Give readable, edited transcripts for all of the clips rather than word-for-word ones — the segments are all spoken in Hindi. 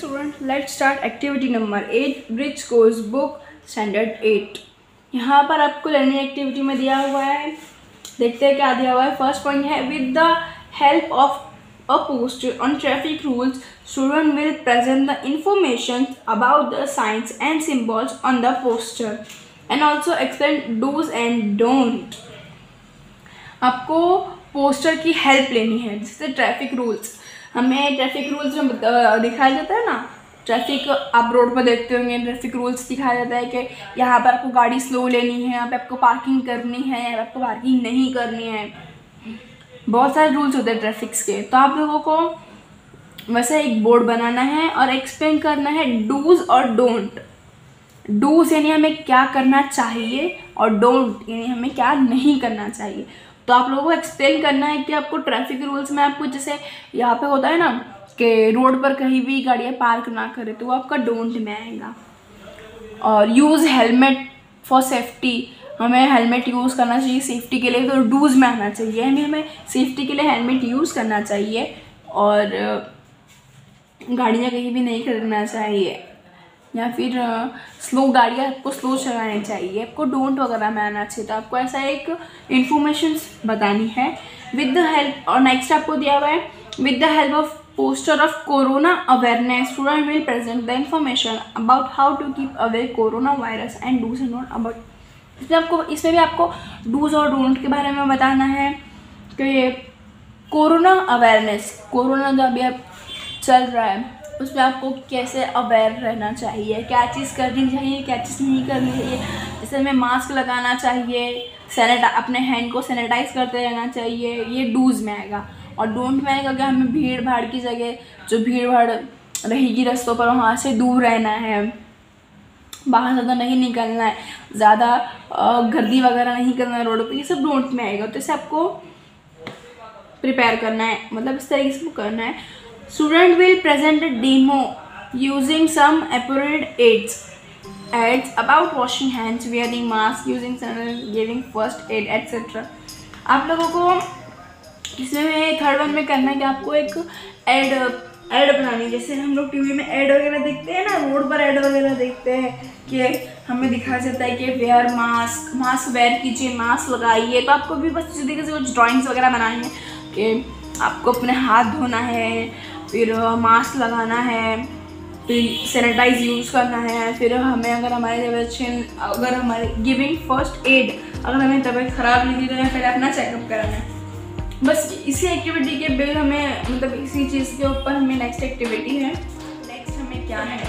student, let's start activity number 8, Bridge Course Book Standard 8। यहाँ पर आपको लर्निंग एक्टिविटी में दिया हुआ है, देखते हैं क्या दिया हुआ है। फर्स्ट पॉइंट है, with the help of a poster on traffic rules, student will present the information about the signs and symbols on the poster and also explain do's and don't। आपको पोस्टर की हेल्प लेनी है, जैसे ट्रैफिक रूल्स। हमें ट्रैफिक रूल्स में दिखाया जाता है ना, ट्रैफिक आप रोड पर देखते होंगे, ट्रैफिक रूल्स दिखाया जाता है कि यहाँ पर आपको गाड़ी स्लो लेनी है, यहाँ पे आपको पार्किंग करनी है, यहाँ पे आपको पार्किंग नहीं करनी है। बहुत सारे रूल्स होते हैं ट्रैफिक्स के। तो आप लोगों को वैसे एक बोर्ड बनाना है और एक्सप्लेन करना है डूज और डोंट। डूज यानी हमें क्या करना चाहिए और डोंट यानी हमें क्या नहीं करना चाहिए। तो आप लोगों को एक्सप्लेन करना है कि आपको ट्रैफिक रूल्स में आपको जैसे यहाँ पे होता है ना कि रोड पर कहीं भी गाड़ियाँ पार्क ना करें, तो वो आपका डोंट में आएगा। और यूज़ हेलमेट फॉर सेफ्टी, हमें हेलमेट यूज़ करना चाहिए सेफ्टी के लिए, तो डूज में आना चाहिए। हमें सेफ्टी के लिए हेलमेट यूज़ करना चाहिए और गाड़ियाँ कहीं भी नहीं खरीदना चाहिए, या फिर स्लो गाड़ियाँ आपको स्लो चलानी चाहिए, आपको डोंट वगैरह में आना चाहिए। तो आपको ऐसा एक इन्फॉर्मेशंस बतानी है विद द हेल्प। और नेक्स्ट आपको दिया हुआ है, with the help of poster of corona awareness, student will present the information about how to keep away corona virus and do's and don't about. इसमें भी आपको डूज और डोंट के बारे में बताना है कि कोरोना अवेयरनेस, कोरोना जो अभी अब चल रहा है उसमें आपको कैसे अवेयर रहना चाहिए, क्या चीज़ करनी चाहिए, क्या चीज़ नहीं करनी चाहिए। जैसे हमें मास्क लगाना चाहिए, अपने हैंड को सैनिटाइज करते रहना चाहिए, ये डूज में आएगा। और डोंट में आएगा कि हमें भीड़ भाड़ की जगह, जो भीड़ भाड़ रहेगी रस्तों पर, वहाँ से दूर रहना है, बाहर ज़्यादा नहीं निकलना है, ज़्यादा गर्दी वगैरह नहीं करना है रोड पर, ये सब डोंट में आएगा। तो इसे आपको प्रिपेयर करना है, मतलब इस तरीके से करना है। Student will present a demo using some appropriate aids about washing hands, wearing mask, using sanitizer, giving first aid, etc. आप लोगों को इसमें थर्ड वन में करना है कि आपको एक ऐड बनानी है। जैसे हम लोग टीवी में ऐड वगैरह देखते हैं ना, रोड पर ऐड वगैरह देखते हैं कि हमें दिखाया जाता है कि वेयर मास्क वेयर कीजिए, मास्क लगाइए। तो आपको भी बस इसी तरीके से कुछ ड्राइंग्स वगैरह बनानी है कि आपको अपने हाथ धोना है, फिर मास्क लगाना है, फिर सैनिटाइज यूज़ करना है, फिर हमें अगर हमारे गिविंग फर्स्ट एड, अगर हमें तबीयत ख़राब लगी तो हमें पहले अपना चेकअप कराना है। बस इसी एक्टिविटी के बिल हमें, मतलब इसी चीज़ के ऊपर हमें नेक्स्ट एक्टिविटी है। नेक्स्ट हमें क्या है,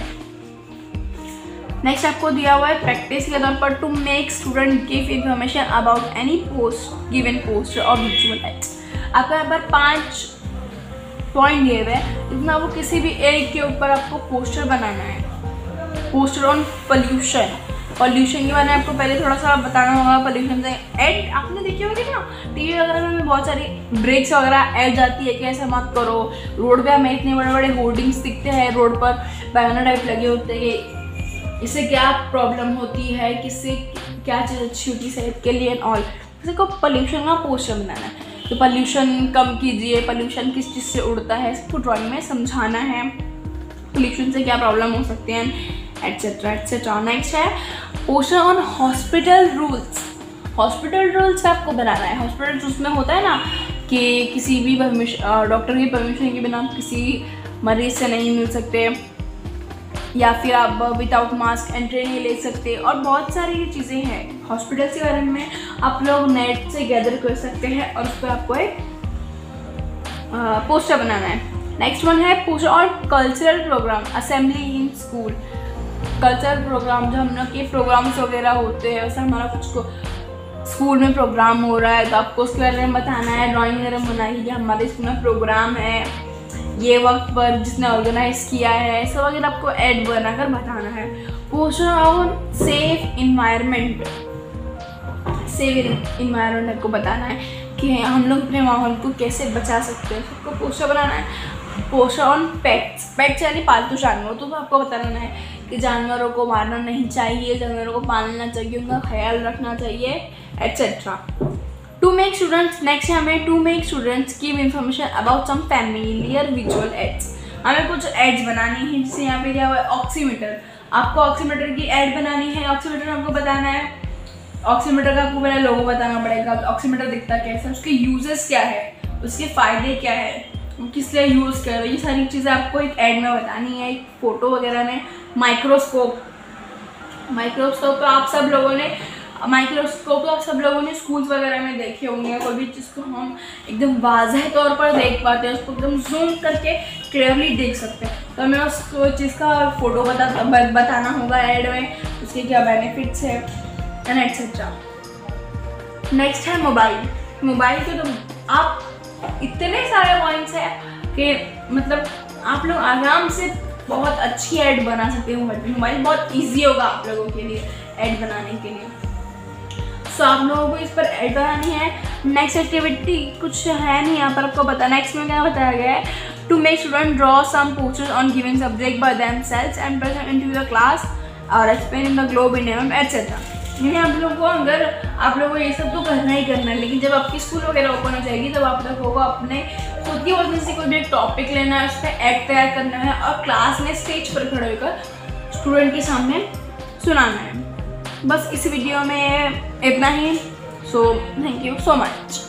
नेक्स्ट आपको दिया हुआ है प्रैक्टिस के तौर पर, to make student give information about any given poster और विजुअल एड्स। आपको यहाँ पर 5 पॉइंट दिए हुए हैं, इतना वो किसी भी एक के ऊपर आपको पोस्टर बनाना है। पोस्टर ऑन पोल्यूशन के बारे में आपको पहले थोड़ा सा बताना होगा। पोल्यूशन से एड आपने देखी होगी ना, टीवी वगैरह में बहुत सारी ब्रेक्स वगैरह ऐड जाती है कि ऐसा मत करो। रोड पे हमें इतने बड़े बड़े होर्डिंग्स दिखते हैं, रोड पर बैनर टाइप लगे होते हैं, इससे क्या प्रॉब्लम होती है, किससे क्या चीज़ अच्छी होती है सेहत के लिए एंड ऑल। जैसे को पोल्यूशन का पोस्टर बनाना है, तो पोल्यूशन कम कीजिए, पोल्यूशन किस चीज़ से उड़ता है, इसको ड्राइंग में समझाना है, पोल्यूशन से क्या प्रॉब्लम हो सकती है, एट्सेट्रा एट्सेट्रा। नेक्स्ट है poster on hospital rules. Hospital rules आपको बनाना है। हॉस्पिटल रूल्स में होता है ना कि किसी भी डॉक्टर की परमिशन के बिना किसी मरीज से नहीं मिल सकते, या फिर आप विदाउट मास्क एंट्री नहीं ले सकते, और बहुत सारी चीज़ें हैं हॉस्पिटल के बारे में। आप लोग नेट से गैदर कर सकते हैं और उस पर आपको एक पोस्टर बनाना है। नेक्स्ट वन है poster on cultural programme, assembly in school. Cultural programme, जो हम लोग के प्रोग्राम्स वगैरह होते हैं, वैसे हमारा कुछ स्कूल में प्रोग्राम हो रहा है तो आपको उसके बारे में बताना है। ड्राइंग वगैरह बनाइए कि हमारे स्कूल में प्रोग्राम है, ये वक्त पर जिसने ऑर्गेनाइज किया है, सब वगैरह आपको ऐड बनाकर बताना है। पोस्टर ऑन सेफ इन्वायरमेंट, आपको बताना है कि हम लोग अपने माहौल को कैसे बचा सकते हैं, सबको पोस्टर बनाना है। पोस्टर ऑन पेट्स यानी पालतू जानवर, तो आपको बताना है कि जानवरों को मारना नहीं चाहिए, जानवरों को पालना चाहिए, उनका ख्याल रखना चाहिए, etcetera. To make students, next हमें to make students give information about some familiar visual aids. हमें कुछ एड्स बनानी है। जैसे यहाँ पे दिया हुआ है ऑक्सीमीटर, आपको ऑक्सीमीटर की एड बनानी है। ऑक्सीमीटर आपको बताना है, ऑक्सीमीटर का आपको पहले लोगो बताना पड़ेगा, ऑक्सीमीटर दिखता कैसे, उसके यूजेस क्या है, उसके फ़ायदे क्या है, किस लिए यूज़ कर रहे हो, ये सारी चीज़ें आपको एक ऐड में बतानी है। एक फ़ोटो वगैरह में माइक्रोस्कोप तो आप सब लोगों ने स्कूल्स वगैरह में देखे होंगे। कोई भी चीज़ को हम एकदम वाज़ह तौर पर देख पाते हैं, उसको एकदम जूम करके क्लियरली देख सकते हैं। तो हमें उस चीज़ का फ़ोटो बताना होगा ऐड में, उसके क्या बेनिफिट्स है एंड एटसेट्रा। नेक्स्ट है मोबाइल के तो आप इतने सारे पॉइंट्स हैं कि मतलब आप लोग आराम से बहुत अच्छी ऐड बना सकते हो। मोबाइल बहुत इजी होगा आप लोगों के लिए ऐड बनाने के लिए। सो आप लोगों को इस पर ऐड बनानी है। नेक्स्ट एक्टिविटी कुछ है नहीं यहाँ पर आपको बताना। नेक्स्ट में क्या बताया गया है, to make student draw some posters on given subject by themselves and present in to the class और explain in the globe in etcetera. यानी आप लोगों को ये सब तो करना ही करना है, लेकिन जब आपकी स्कूल वगैरह ओपन हो जाएगी तब आप लोगों को अपने खुद की वजह से कोई भी एक टॉपिक लेना है, उस पर ऐड तैयार करना है और क्लास में स्टेज पर खड़े होकर स्टूडेंट के सामने सुनाना है। बस इस वीडियो में इतना ही। So thank you so much.